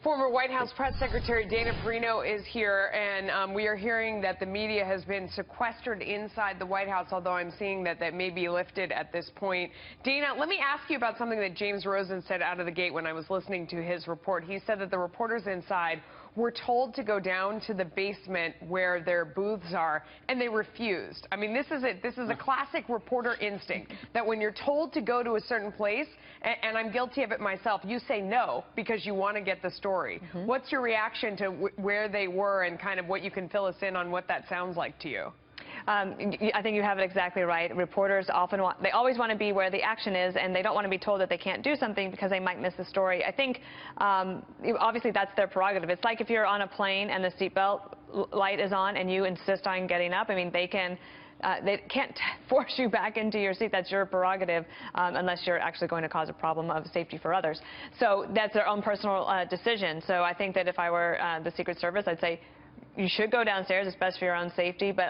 Former White House Press Secretary Dana Perino is here, and we are hearing that the media has been sequestered inside the White House, although I'm seeing that may be lifted at this point. Dana, let me ask you about something that James Rosen said out of the gate when I was listening to his report. He said that the reporters inside were told to go down to the basement where their booths are, and they refused. I mean, this is a classic reporter instinct, that when you're told to go to a certain place, and I'm guilty of it myself, you say no because you want to get the story. What's your reaction to where they were and kind of what you can fill us in on what that sounds like to you? I think you have it exactly right. Reporters they always want to be where the action is, and they don't want to be told that they can't do something because they might miss the story. I think obviously that's their prerogative. It's like if you're on a plane and the seatbelt light is on and you insist on getting up. I mean, they can't force you back into your seat. That's your prerogative, unless you're actually going to cause a problem of safety for others. So that's their own personal decision. So I think that if I were the Secret Service, I'd say, you should go downstairs. It's best for your own safety. But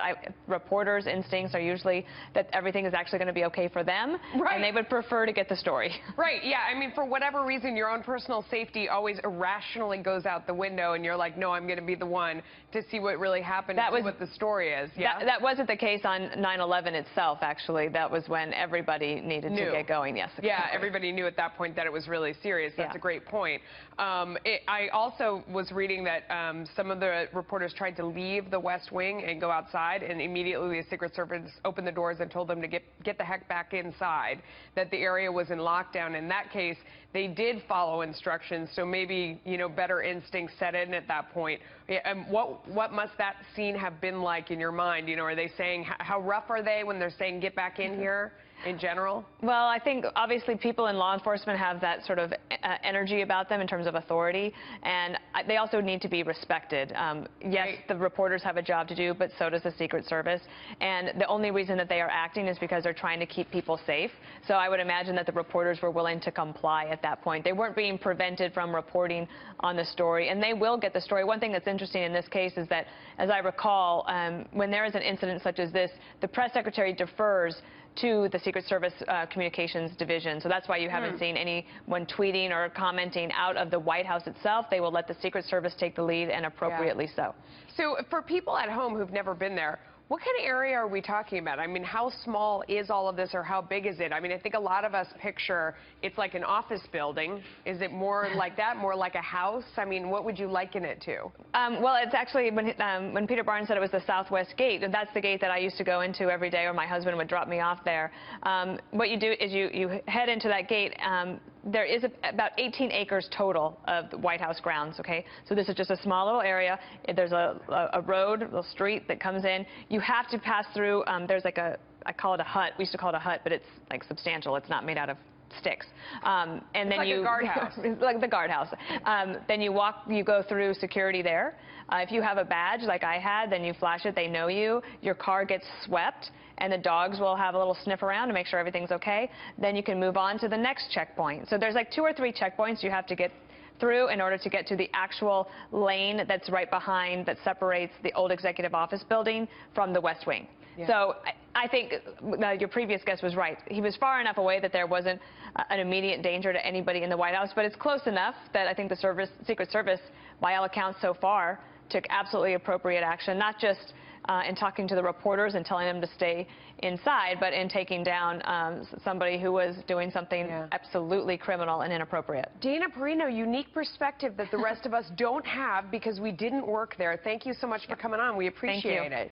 reporters' instincts are usually that everything is actually going to be okay for them, right, and they would prefer to get the story. Right, yeah. I mean, for whatever reason, your own personal safety always irrationally goes out the window, and you're like, no, I'm going to be the one to see what really happened and see what the story is. Yeah? That wasn't the case on 9/11 itself, actually. That was when everybody needed to get going, yes. Exactly. Yeah, everybody knew at that point that it was really serious. That's a great point. I also was reading that some of the reporters tried to leave the West Wing and go outside, and immediately the Secret Service opened the doors and told them to get the heck back inside, that the area was in lockdown. In that case, they did follow instructions, so maybe, you know, better instincts set in at that point. And what must that scene have been like in your mind? You know, are they saying, how rough are they when they're saying get back in here? In general? Well, I think obviously people in law enforcement have that sort of energy about them in terms of authority, and they also need to be respected. Yes, the reporters have a job to do, but so does the Secret Service, and the only reason that they are acting is because they're trying to keep people safe. So I would imagine that the reporters were willing to comply at that point. They weren't being prevented from reporting on the story, and they will get the story. One thing that's interesting in this case is that, as I recall, when there is an incident such as this, the press secretary defers to the Secret Service Communications Division. So that's why you haven't seen anyone tweeting or commenting out of the White House itself. They will let the Secret Service take the lead, and appropriately so. So for people at home who've never been there, what kind of area are we talking about? I mean, how small is all of this, or how big is it? I mean, I think a lot of us picture it's like an office building. Is it more like that, more like a house? I mean, what would you liken it to? Well, it's actually, when Peter Barnes said it was the Southwest Gate, and that's the gate that I used to go into every day, or my husband would drop me off there. What you do is you head into that gate. There is about 18 acres total of the White House grounds, okay? So this is just a small little area. There's a road, a little street that comes in. You have to pass through, there's like I call it a hut. We used to call it a hut, but it's like substantial. It's not made out of sticks. And then like a guardhouse. Like the guardhouse. Then you go through security there. If you have a badge like I had, then you flash it, they know you. Your car gets swept, and the dogs will have a little sniff around to make sure everything's okay. Then you can move on to the next checkpoint. So there's like 2 or 3 checkpoints you have to get through in order to get to the actual lane that's right behind, that separates the old Executive Office building from the West Wing. Yeah. So I think your previous guest was right. He was far enough away that there wasn't an immediate danger to anybody in the White House, but it's close enough that I think the Secret Service, by all accounts so far, took absolutely appropriate action, not just in talking to the reporters and telling them to stay inside, but in taking down somebody who was doing something absolutely criminal and inappropriate. Dana Perino, unique perspective that the rest of us don't have because we didn't work there. Thank you so much for coming on. We appreciate it.